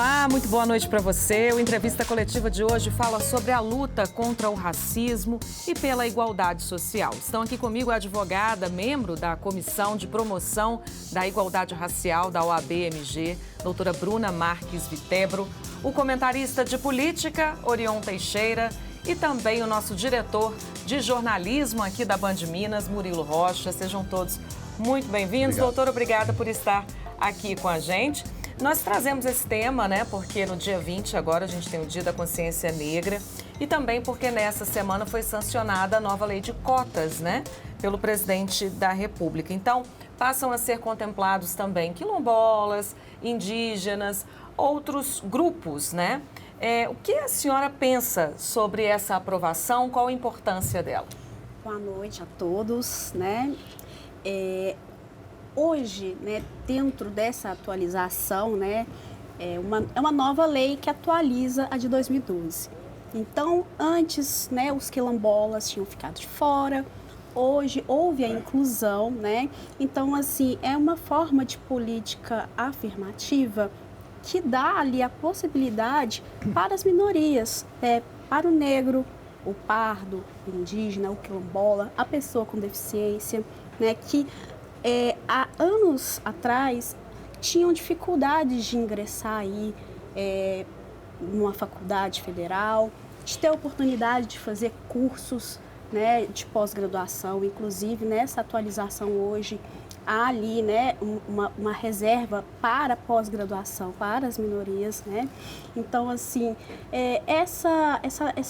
Olá, muito boa noite para você. O Entrevista Coletiva de hoje fala sobre a luta contra o racismo e pela igualdade social. Estão aqui comigo a advogada, membro da Comissão de Promoção da Igualdade Racial da OAB-MG, doutora Bruna Marques Vitebro, o comentarista de política, Orion Teixeira, e também o nosso diretor de jornalismo aqui da Band Minas, Murilo Rocha. Sejam todos muito bem-vindos. Doutor, obrigada por estar aqui com a gente. Nós trazemos esse tema, né, porque no dia 20 agora a gente tem o Dia da Consciência Negra e também porque nessa semana foi sancionada a nova lei de cotas, né, pelo presidente da República. Então, passam a ser contemplados também quilombolas, indígenas, outros grupos, né? O que a senhora pensa sobre essa aprovação? Qual a importância dela? Boa noite a todos, né? Hoje, né, dentro dessa atualização, né, é uma nova lei que atualiza a de 2012. Então, antes, né, os quilombolas tinham ficado de fora, hoje houve a inclusão, né? Então, assim, é uma forma de política afirmativa que dá ali a possibilidade para as minorias, para o negro, o pardo, o indígena, o quilombola, a pessoa com deficiência, né, que há anos atrás tinham dificuldades de ingressar aí numa faculdade federal, de ter a oportunidade de fazer cursos, né, de pós-graduação. Inclusive, nessa atualização hoje, há ali, né, uma reserva para pós-graduação, para as minorias, né? Então, assim, essa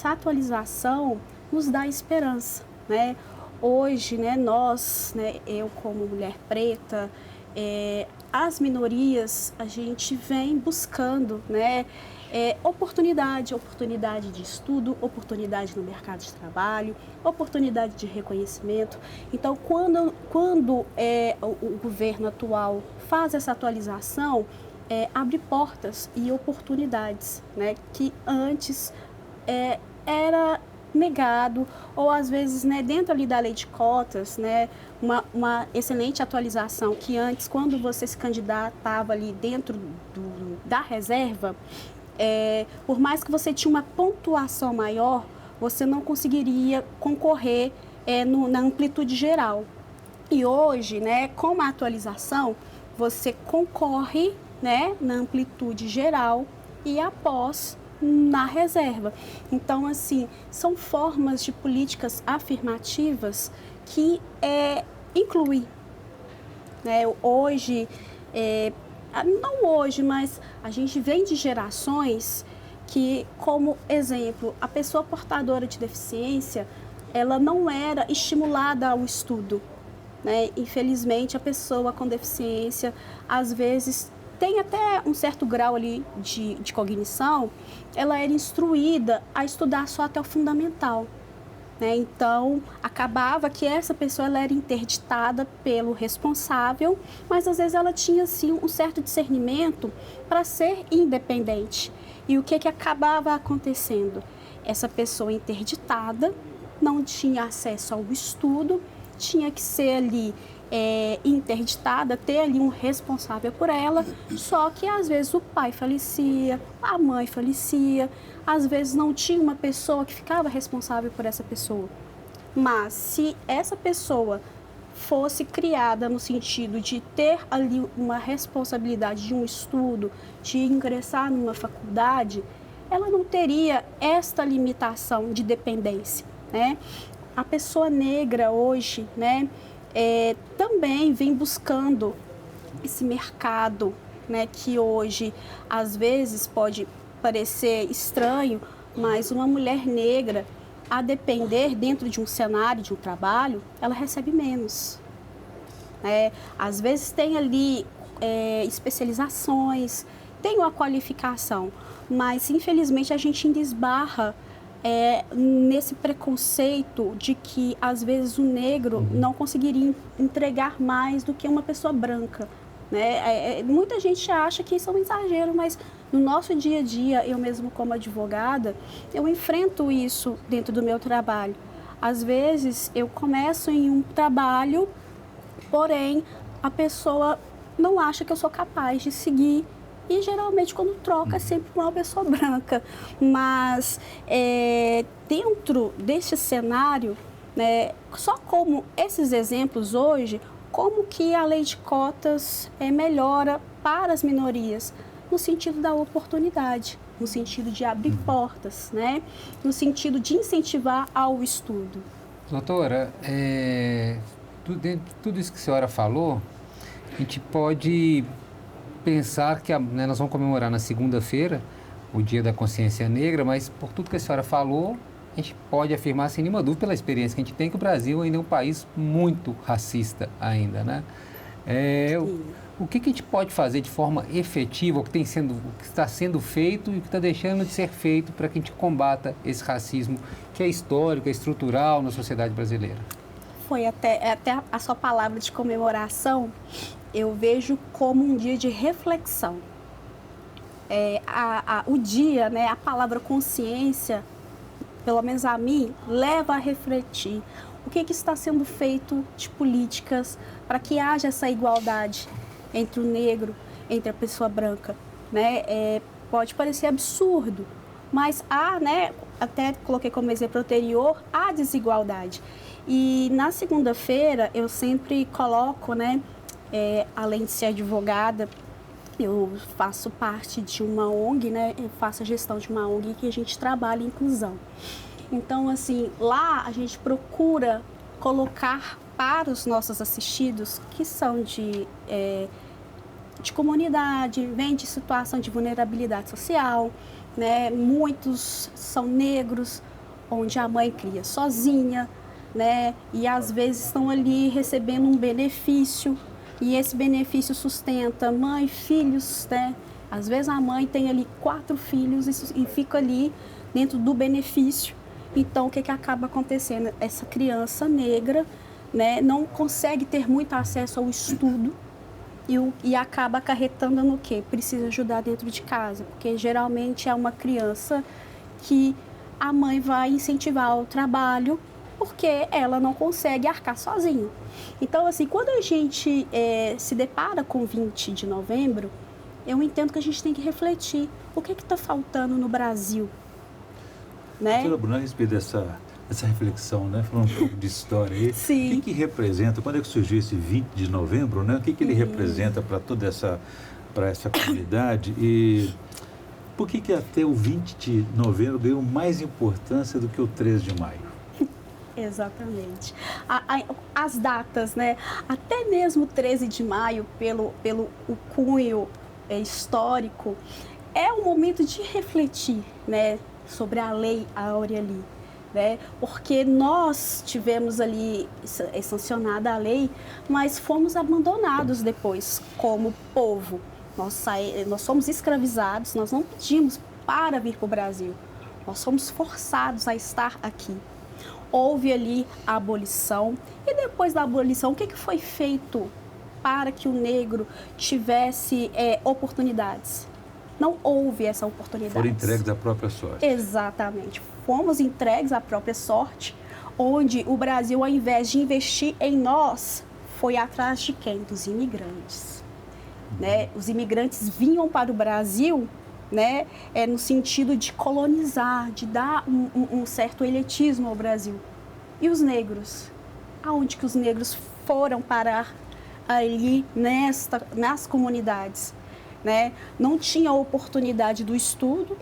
atualização nos dá esperança, né? Hoje, né, nós, né, eu como mulher preta, as minorias, a gente vem buscando, né, oportunidade de estudo, oportunidade no mercado de trabalho, oportunidade de reconhecimento. Então, quando o governo atual faz essa atualização, abre portas e oportunidades, né, que antes era negado, ou às vezes, né, dentro ali da lei de cotas, né, uma excelente atualização que antes, quando você se candidatava ali dentro da reserva, por mais que você tinha uma pontuação maior, você não conseguiria concorrer na amplitude geral. E hoje, né, com a atualização, você concorre, né, na amplitude geral e após na reserva. Então, assim, são formas de políticas afirmativas que incluem, né? Hoje, não hoje, mas a gente vem de gerações que, como exemplo, a pessoa portadora de deficiência, ela não era estimulada ao estudo, né? Infelizmente, a pessoa com deficiência, às vezes, tem até um certo grau ali de cognição, ela era instruída a estudar só até o fundamental, né? Então, acabava que essa pessoa ela era interditada pelo responsável, mas às vezes ela tinha, assim, um certo discernimento para ser independente. E o que acabava acontecendo? Essa pessoa interditada não tinha acesso ao estudo, tinha que ser ali interditada, ter ali um responsável por ela, só que às vezes o pai falecia, a mãe falecia, às vezes não tinha uma pessoa que ficava responsável por essa pessoa. Mas se essa pessoa fosse criada no sentido de ter ali uma responsabilidade de um estudo, de ingressar numa faculdade, ela não teria esta limitação de dependência, né? A pessoa negra hoje, né, também vem buscando esse mercado, né, que hoje às vezes pode parecer estranho, mas uma mulher negra, a depender dentro de um cenário, de um trabalho, ela recebe menos. Às vezes tem ali especializações, tem uma qualificação, mas infelizmente a gente ainda esbarra nesse preconceito de que às vezes o negro não conseguiria entregar mais do que uma pessoa branca, né? Muita gente acha que isso é um exagero, mas no nosso dia a dia, eu mesmo como advogada, eu enfrento isso dentro do meu trabalho. Às vezes eu começo em um trabalho, porém a pessoa não acha que eu sou capaz de seguir E geralmente quando troca é sempre uma pessoa branca. Mas dentro deste cenário, né, só como esses exemplos hoje, como que a lei de cotas melhora para as minorias? No sentido da oportunidade, no sentido de abrir portas, né? No sentido de incentivar ao estudo. Doutora, tudo isso que a senhora falou, a gente pode pensar que nós vamos comemorar na segunda-feira o Dia da Consciência Negra, mas por tudo que a senhora falou, a gente pode afirmar sem nenhuma dúvida, pela experiência que a gente tem, que o Brasil ainda é um país muito racista ainda, né? O que a gente pode fazer de forma efetiva, o que está sendo feito e o que está deixando de ser feito para que a gente combata esse racismo que é histórico, é estrutural na sociedade brasileira? Foi até a sua palavra de comemoração, eu vejo como um dia de reflexão. O dia, né, a palavra consciência, pelo menos a mim, leva a refletir o que está sendo feito de políticas para que haja essa igualdade entre o negro, entre a pessoa branca, né? Pode parecer absurdo, mas há, né, até coloquei como exemplo anterior, há desigualdade. E na segunda-feira eu sempre coloco, né, além de ser advogada, eu faço parte de uma ONG, né, eu faço a gestão de uma ONG que a gente trabalha em inclusão. Então, assim, lá a gente procura colocar para os nossos assistidos que são de comunidade, vêm de situação de vulnerabilidade social, né? Muitos são negros, onde a mãe cria sozinha, né? E às vezes estão ali recebendo um benefício, e esse benefício sustenta mãe, filhos, né? Às vezes a mãe tem ali 4 filhos e fica ali dentro do benefício. Então, o que acaba acontecendo? Essa criança negra, né, não consegue ter muito acesso ao estudo e acaba acarretando no quê? Precisa ajudar dentro de casa, porque geralmente é uma criança que a mãe vai incentivar ao trabalho porque ela não consegue arcar sozinha. Então, assim, quando a gente se depara com 20 de novembro, eu entendo que a gente tem que refletir o que está faltando no Brasil. Né? Doutora Bruna, a respeito dessa reflexão, né? Falando um pouco de história aí, Sim. O que representa, quando é que surgiu esse 20 de novembro, né? O que ele representa para toda essa comunidade e por que até o 20 de novembro ganhou mais importância do que o 13 de maio? Exatamente. As datas, né? Até mesmo 13 de maio, pelo o cunho histórico, é um momento de refletir, né, sobre a lei áurea ali, né? Porque nós tivemos ali sancionada a lei, mas fomos abandonados depois como povo. Nós somos escravizados, nós não pedimos para vir para o Brasil, nós fomos forçados a estar aqui. Houve ali a abolição e depois da abolição, o que foi feito para que o negro tivesse oportunidades? Não houve essa oportunidade. Foram entregues à própria sorte. Exatamente. Fomos entregues à própria sorte, onde o Brasil, ao invés de investir em nós, foi atrás de quem? Dos imigrantes. Né? Os imigrantes vinham para o Brasil, né, no sentido de colonizar, de dar um certo elitismo ao Brasil. E os negros? Aonde que os negros foram parar? Ali, nas comunidades. Né? Não tinha oportunidade do estudo,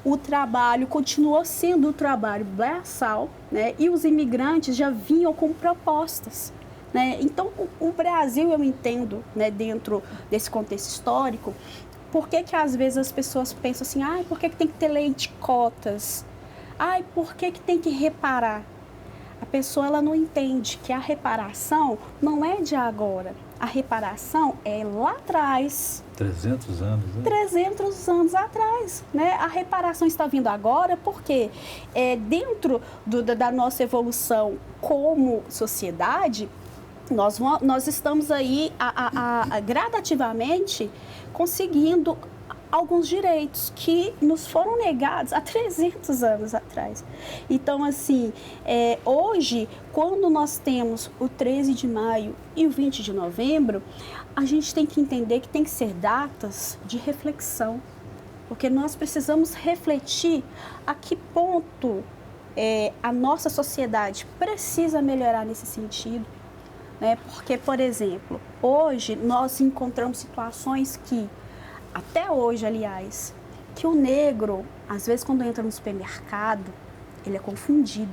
o trabalho continuou sendo um trabalho braçal, né? E os imigrantes já vinham com propostas. Né? Então, o Brasil, eu entendo, né, dentro desse contexto histórico, por que às vezes as pessoas pensam assim, por que tem que ter lei de cotas? Por que tem que reparar? A pessoa ela não entende que a reparação não é de agora. A reparação é lá atrás. 300 anos, né? 300 anos atrás, né? A reparação está vindo agora porque dentro da nossa evolução como sociedade, nós estamos aí gradativamente conseguindo alguns direitos que nos foram negados há 300 anos atrás. Então, assim, hoje, quando nós temos o 13 de maio e o 20 de novembro, a gente tem que entender que tem que ser datas de reflexão, porque nós precisamos refletir a que ponto a nossa sociedade precisa melhorar nesse sentido, né? Porque, por exemplo, hoje nós encontramos situações que, até hoje, aliás, que o negro, às vezes, quando entra no supermercado, ele é confundido.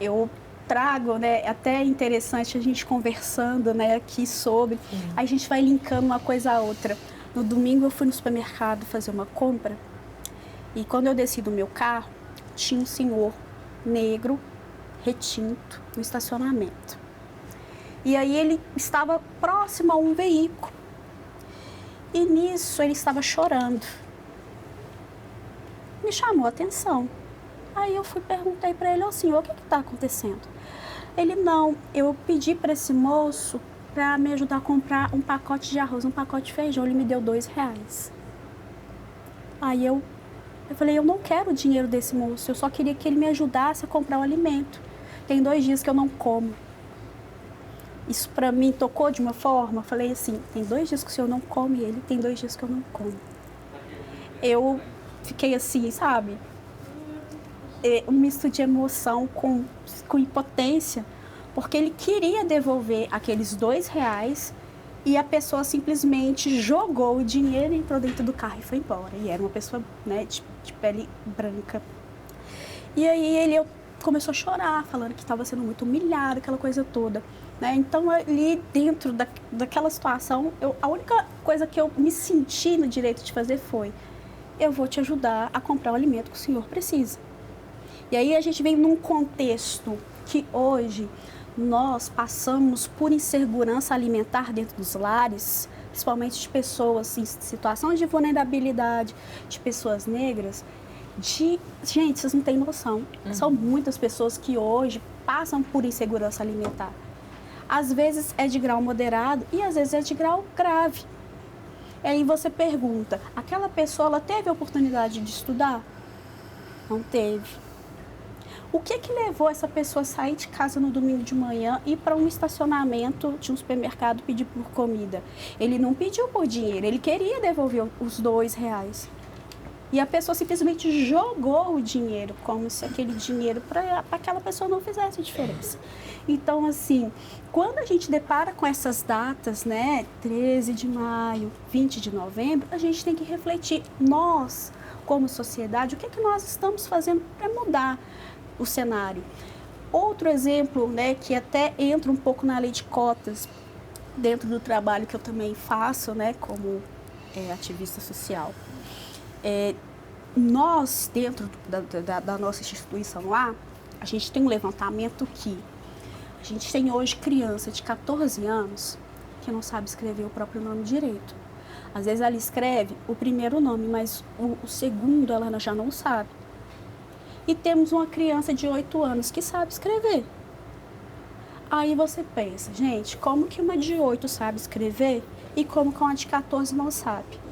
Eu trago, né, até interessante a gente conversando, né, aqui sobre, a gente vai linkando uma coisa a outra. No domingo eu fui no supermercado fazer uma compra e quando eu desci do meu carro, tinha um senhor negro, retinto, no estacionamento. E aí ele estava próximo a um veículo. E nisso ele estava chorando. Me chamou a atenção. Aí eu perguntei para ele, senhor, o que está acontecendo? Ele, não, eu pedi para esse moço para me ajudar a comprar um pacote de arroz, um pacote de feijão, ele me deu R$2. Aí eu falei, eu não quero o dinheiro desse moço, eu só queria que ele me ajudasse a comprar o alimento. Tem 2 dias que eu não como. Isso para mim tocou de uma forma, falei assim, tem 2 dias que o senhor não come ele, tem 2 dias que eu não como. Eu fiquei assim, sabe, um misto de emoção com impotência, porque ele queria devolver aqueles R$2 e a pessoa simplesmente jogou o dinheiro, entrou dentro do carro e foi embora. E era uma pessoa, né, de pele branca. E aí ele começou a chorar, falando que estava sendo muito humilhado, aquela coisa toda. Né? Então, ali dentro daquela situação, a única coisa que eu me senti no direito de fazer foi: eu vou te ajudar a comprar o alimento que o senhor precisa. E aí a gente vem num contexto que hoje nós passamos por insegurança alimentar dentro dos lares, principalmente de pessoas em situação de vulnerabilidade, de pessoas negras. Gente, vocês não têm noção. São muitas pessoas que hoje passam por insegurança alimentar. Às vezes é de grau moderado e às vezes é de grau grave. E aí você pergunta, aquela pessoa ela teve a oportunidade de estudar? Não teve. O que levou essa pessoa a sair de casa no domingo de manhã e ir para um estacionamento de um supermercado pedir por comida? Ele não pediu por dinheiro, ele queria devolver os R$2. E a pessoa simplesmente jogou o dinheiro, como se aquele dinheiro para aquela pessoa não fizesse diferença. Então, assim, quando a gente depara com essas datas, né, 13 de maio, 20 de novembro, a gente tem que refletir, nós, como sociedade, o que nós estamos fazendo para mudar o cenário. Outro exemplo, né, que até entra um pouco na lei de cotas, dentro do trabalho que eu também faço, né, como ativista social. Nós, dentro da nossa instituição lá, a gente tem um levantamento que a gente tem hoje criança de 14 anos que não sabe escrever o próprio nome direito. Às vezes ela escreve o primeiro nome, mas o segundo ela já não sabe. E temos uma criança de 8 anos que sabe escrever. Aí você pensa, gente, como que uma de 8 sabe escrever e como que uma de 14 não sabe?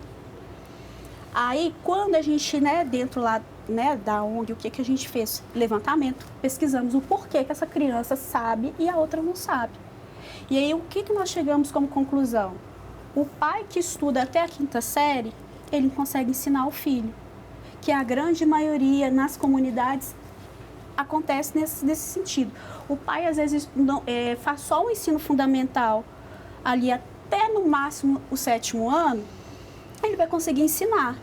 Aí, quando a gente, né, dentro lá, né, da ONG, o que a gente fez? Levantamento, pesquisamos o porquê que essa criança sabe e a outra não sabe. E aí, o que nós chegamos como conclusão? O pai que estuda até a 5ª série, ele consegue ensinar o filho. Que a grande maioria nas comunidades acontece nesse sentido. O pai, às vezes, faz só o ensino fundamental ali até, no máximo, o 7º ano, ele vai conseguir ensinar.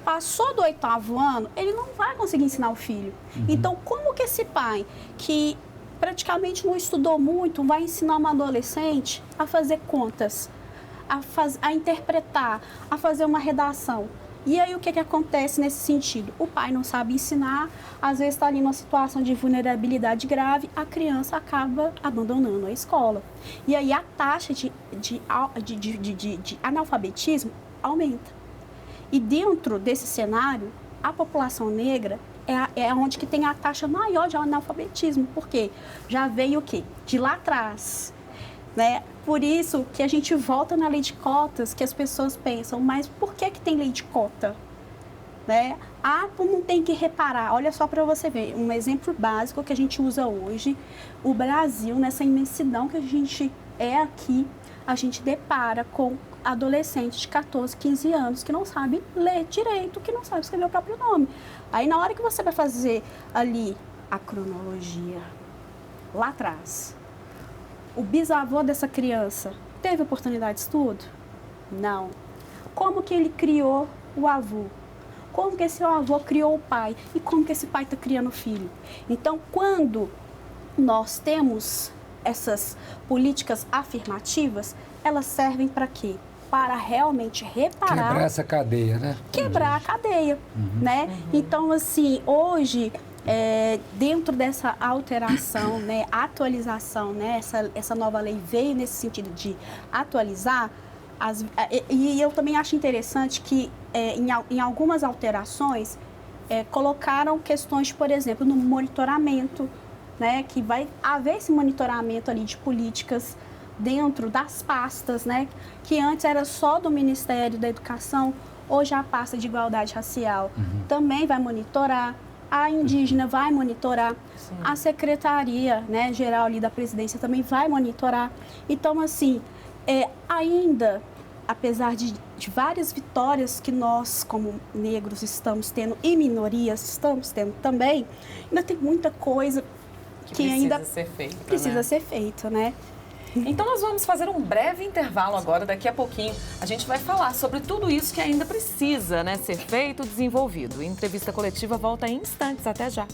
Passou do 8º ano, ele não vai conseguir ensinar o filho. Então, como que esse pai, que praticamente não estudou muito, vai ensinar uma adolescente a fazer contas, a interpretar, a fazer uma redação? E aí, o que acontece nesse sentido? O pai não sabe ensinar, às vezes está ali numa situação de vulnerabilidade grave, a criança acaba abandonando a escola. E aí, a taxa de analfabetismo aumenta. E dentro desse cenário, a população negra é onde que tem a taxa maior de analfabetismo. Por quê? Já veio o quê? De lá atrás, né? Por isso que a gente volta na lei de cotas, que as pessoas pensam, mas por que tem lei de cota? Né? Não tem que reparar. Olha só para você ver, um exemplo básico que a gente usa hoje, o Brasil, nessa imensidão que a gente é aqui, a gente depara com adolescentes de 14, 15 anos que não sabem ler direito, que não sabem escrever o próprio nome. Aí na hora que você vai fazer ali a cronologia, lá atrás, o bisavô dessa criança teve oportunidade de estudo? Não. Como que ele criou o avô? Como que esse avô criou o pai? E como que esse pai está criando o filho? Então, quando nós temos essas políticas afirmativas, elas servem para quê? Para realmente reparar... Quebrar essa cadeia, né? Quebrar a cadeia, né? Então, assim, hoje... dentro dessa alteração, né, atualização, né, essa nova lei veio nesse sentido de atualizar, e eu também acho interessante que em algumas alterações colocaram questões, por exemplo, no monitoramento, né, que vai haver esse monitoramento ali de políticas dentro das pastas, né, que antes era só do Ministério da Educação, hoje a pasta de igualdade racial também vai monitorar. A indígena vai monitorar, sim. A secretaria, né, geral ali da presidência também vai monitorar. Então, assim, ainda, apesar de várias vitórias que nós, como negros, estamos tendo e minorias estamos tendo também, ainda tem muita coisa que ainda precisa ser feita, né? Então nós vamos fazer um breve intervalo agora, daqui a pouquinho a gente vai falar sobre tudo isso que ainda precisa, né, ser feito, desenvolvido. Entrevista coletiva volta em instantes, até já.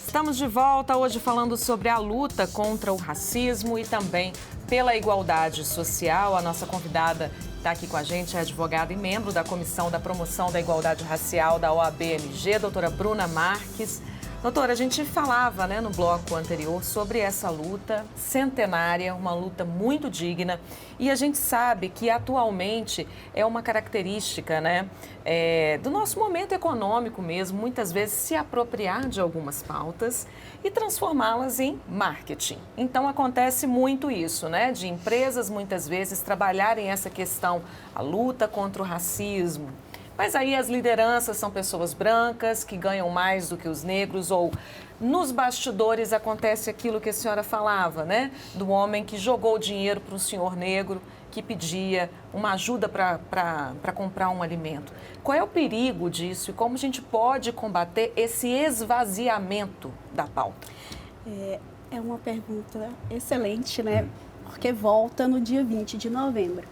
Estamos de volta hoje falando sobre a luta contra o racismo e também pela igualdade social. A nossa convidada está aqui com a gente, é advogada e membro da Comissão da Promoção da Igualdade Racial da OAB-MG, doutora Bruna Marques. Doutora, a gente falava, né, no bloco anterior sobre essa luta centenária, uma luta muito digna, e a gente sabe que atualmente é uma característica, né, do nosso momento econômico mesmo, muitas vezes se apropriar de algumas pautas e transformá-las em marketing. Então acontece muito isso, né, de empresas muitas vezes trabalharem essa questão, a luta contra o racismo. Mas aí as lideranças são pessoas brancas que ganham mais do que os negros, ou nos bastidores acontece aquilo que a senhora falava, né? Do homem que jogou dinheiro para um senhor negro que pedia uma ajuda para comprar um alimento. Qual é o perigo disso e como a gente pode combater esse esvaziamento da pauta? É uma pergunta excelente, né? Porque volta no dia 20 de novembro.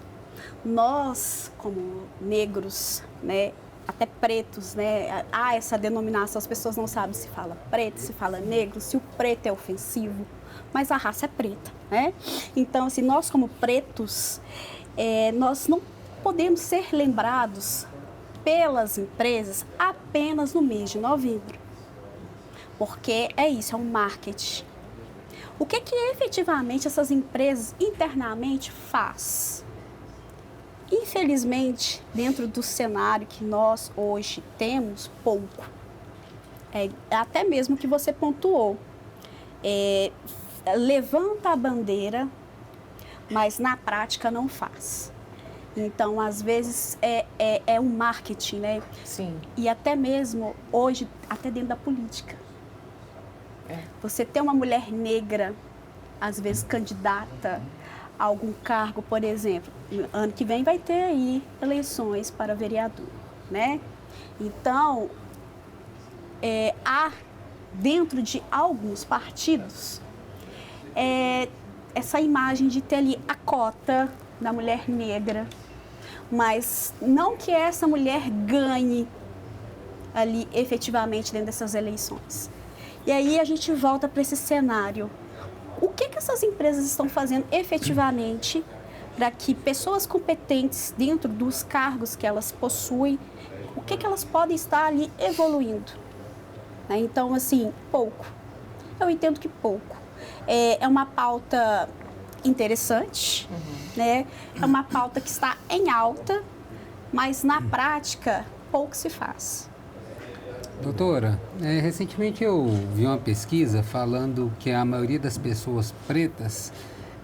Nós, como negros, né, até pretos, né, há essa denominação, as pessoas não sabem se fala preto, se fala negro, se o preto é ofensivo, mas a raça é preta, né? Então, assim, nós como pretos, nós não podemos ser lembrados pelas empresas apenas no mês de novembro, porque é isso, é um marketing. O que efetivamente essas empresas internamente faz? Infelizmente, dentro do cenário que nós hoje temos, pouco. Até mesmo que você pontuou. Levanta a bandeira, mas na prática não faz. Então, às vezes, é um marketing, né? Sim. E até mesmo, hoje, até dentro da política. Você ter uma mulher negra, às vezes, candidata a algum cargo, por exemplo, ano que vem vai ter aí eleições para vereador, né? Então, há dentro de alguns partidos essa imagem de ter ali a cota da mulher negra, mas não que essa mulher ganhe ali efetivamente dentro dessas eleições. E aí a gente volta para esse cenário. O que essas empresas estão fazendo efetivamente para que pessoas competentes dentro dos cargos que elas possuem, o que elas podem estar ali evoluindo? Né? Então, assim, pouco. Eu entendo que pouco. É uma pauta interessante, né? É uma pauta que está em alta, mas na prática pouco se faz. Doutora, recentemente eu vi uma pesquisa falando que a maioria das pessoas pretas,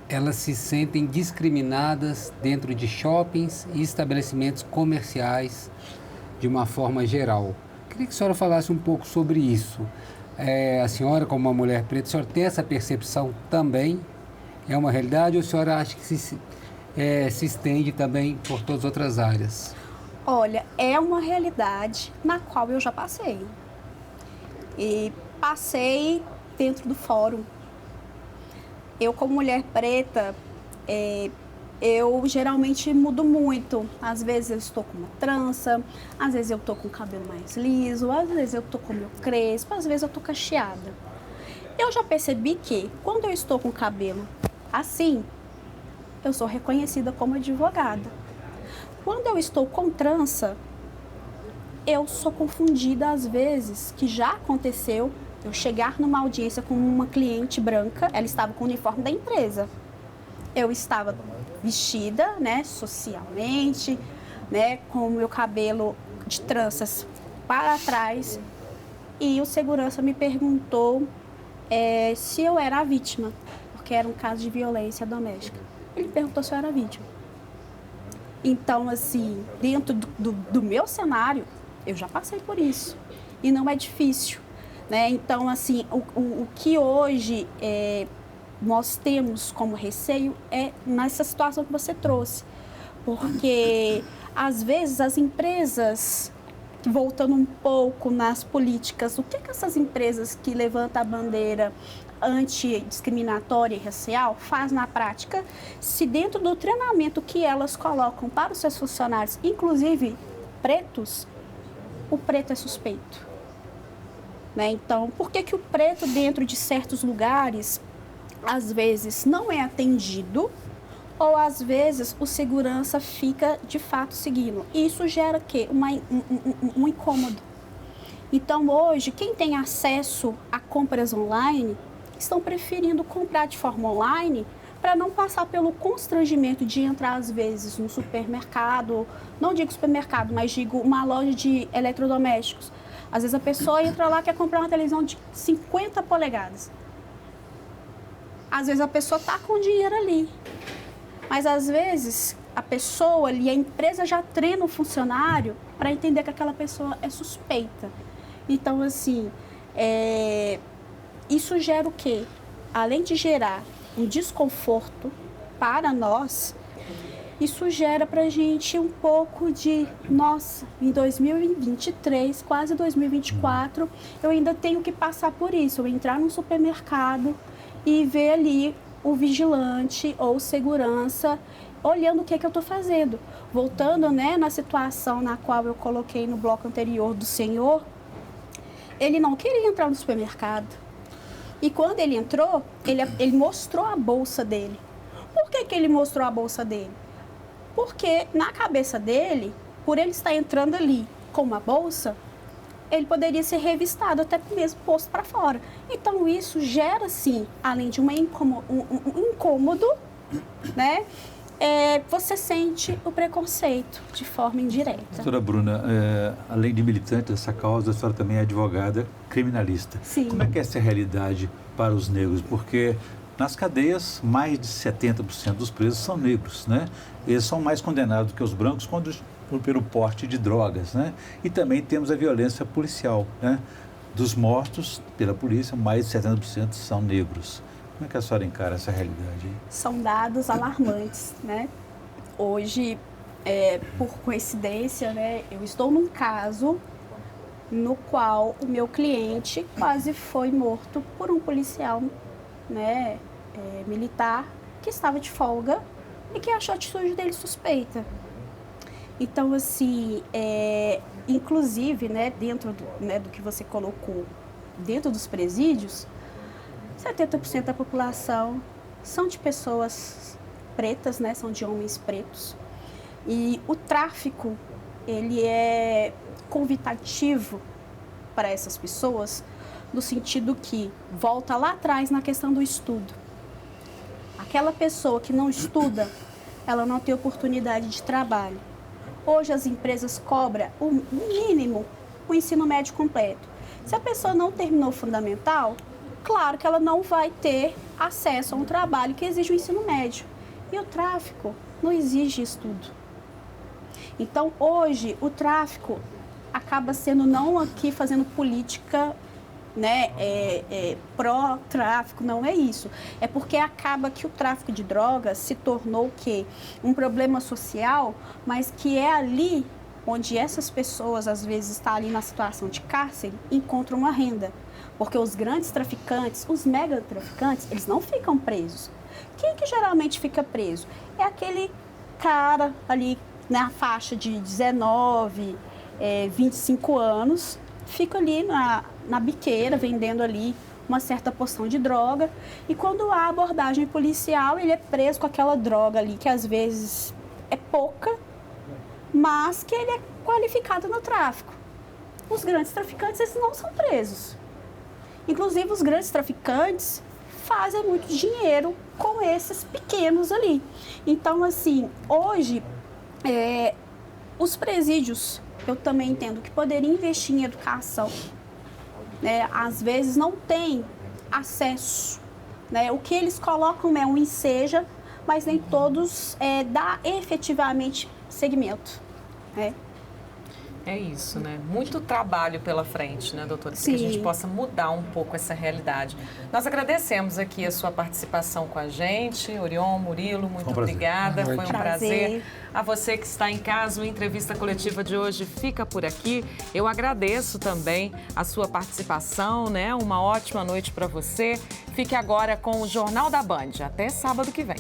elas se sentem discriminadas dentro de shoppings e estabelecimentos comerciais de uma forma geral. Queria que a senhora falasse um pouco sobre isso. A senhora, como uma mulher preta, a senhora tem essa percepção também? É uma realidade ou a senhora acha que se estende também por todas as outras áreas? Olha, é uma realidade na qual eu já passei. E passei dentro do fórum. Eu, como mulher preta, eu geralmente mudo muito. Às vezes eu estou com uma trança, às vezes eu estou com o cabelo mais liso, às vezes eu estou com o meu crespo, às vezes eu estou cacheada. Eu já percebi que quando eu estou com o cabelo assim, eu sou reconhecida como advogada. Quando eu estou com trança, eu sou confundida às vezes, que já aconteceu, eu chegar numa audiência com uma cliente branca, ela estava com o uniforme da empresa. Eu estava vestida, né, socialmente, né, com o meu cabelo de tranças para trás, e o segurança me perguntou se eu era a vítima, porque era um caso de violência doméstica. Ele perguntou se eu era vítima. Então, assim, dentro do meu cenário, eu já passei por isso. E não é difícil, né? Então, assim, o que hoje nós temos como receio é nessa situação que você trouxe. Porque, às vezes, as empresas, voltando um pouco nas políticas, o que essas empresas que levantam a bandeira antidiscriminatória e racial faz na prática, se dentro do treinamento que elas colocam para os seus funcionários, inclusive pretos, o preto é suspeito. Né? Então, por que o preto dentro de certos lugares, às vezes, não é atendido ou às vezes o segurança fica de fato seguindo? Isso gera o quê? Um incômodo. Então, hoje, quem tem acesso a compras online estão preferindo comprar de forma online para não passar pelo constrangimento de entrar, às vezes, no supermercado, não digo supermercado, mas digo uma loja de eletrodomésticos. Às vezes a pessoa entra lá e quer comprar uma televisão de 50 polegadas. Às vezes a pessoa está com dinheiro ali, mas às vezes a pessoa ali, a empresa já treina o funcionário para entender que aquela pessoa é suspeita. Então, assim, isso gera o quê? Além de gerar um desconforto para nós, isso gera para a gente um pouco de, nossa, em 2023, quase 2024, eu ainda tenho que passar por isso. Eu entrar num supermercado e ver ali o vigilante ou segurança olhando o que eu estou fazendo. Voltando, né, na situação na qual eu coloquei no bloco anterior do senhor, ele não queria entrar no supermercado. E quando ele entrou, ele mostrou a bolsa dele. Por que ele mostrou a bolsa dele? Porque na cabeça dele, por ele estar entrando ali com uma bolsa, ele poderia ser revistado, até mesmo posto para fora. Então isso gera, sim, além de um incômodo, né? Você sente o preconceito de forma indireta. Doutora Bruna, além de militante dessa causa, a senhora também é advogada criminalista. Sim. Como é que é essa realidade para os negros? Porque nas cadeias, mais de 70% dos presos são negros, né? Eles são mais condenados do que os brancos pelo porte de drogas, né? E também temos a violência policial, né? Dos mortos pela polícia, mais de 70% são negros. Como é que a senhora encara essa realidade? São dados alarmantes, né? Hoje, por coincidência, né, eu estou num caso no qual o meu cliente quase foi morto por um policial, né, militar que estava de folga e que achou a atitude dele suspeita. Então, assim, inclusive, né, dentro do que você colocou, dentro dos presídios, 70% da população são de pessoas pretas, né? São de homens pretos. E o tráfico, ele é convidativo para essas pessoas, no sentido que volta lá atrás na questão do estudo. Aquela pessoa que não estuda, ela não tem oportunidade de trabalho. Hoje as empresas cobram o mínimo, o ensino médio completo. Se a pessoa não terminou o fundamental, claro que ela não vai ter acesso a um trabalho que exige o ensino médio. E o tráfico não exige estudo. Então, hoje, o tráfico acaba sendo, não aqui fazendo política, né, pró-tráfico, não é isso. É porque acaba que o tráfico de drogas se tornou o quê? Um problema social, mas que é ali onde essas pessoas, às vezes, estão ali na situação de cárcere, encontram uma renda. Porque os grandes traficantes, os mega traficantes, eles não ficam presos. Quem que geralmente fica preso? É aquele cara ali na faixa de 19, 25 anos, fica ali na biqueira, vendendo ali uma certa porção de droga. E quando há abordagem policial, ele é preso com aquela droga ali, que às vezes é pouca, mas que ele é qualificado no tráfico. Os grandes traficantes, eles não são presos. Inclusive, os grandes traficantes fazem muito dinheiro com esses pequenos ali. Então, assim, hoje, os presídios, eu também entendo que poderiam investir em educação. Né? Às vezes não tem acesso. Né? O que eles colocam é um enseja, mas nem todos dá efetivamente seguimento. Né? É isso, né? Muito trabalho pela frente, né, doutora? Para que a gente possa mudar um pouco essa realidade. Nós agradecemos aqui a sua participação com a gente. Orion, Murilo, muito obrigada. Foi um prazer. A você que está em casa, a entrevista coletiva de hoje fica por aqui. Eu agradeço também a sua participação, né? Uma ótima noite para você. Fique agora com o Jornal da Band. Até sábado que vem.